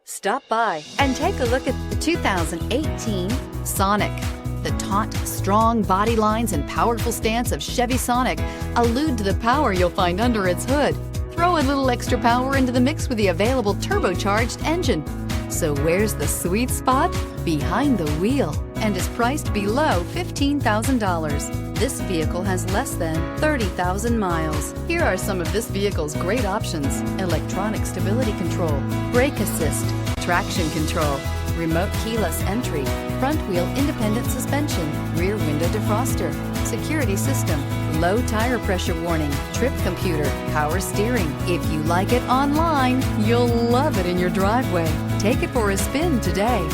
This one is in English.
Stop by and take a look at the 2018 Sonic. The taut, strong body lines and powerful stance of Chevy Sonic allude to the power you'll find under its hood. Throw a little extra power into the mix with the available turbocharged engine. So where's the sweet spot? Behind the wheel, and is priced below $15,000. This vehicle has less than 30,000 miles. Here are some of this vehicle's great options: electronic stability control, brake assist, traction control, remote keyless entry, front wheel independent suspension, rear window defroster, security system, low tire pressure warning, trip computer, power steering. If you like it online, you'll love it in your driveway. Take it for a spin today.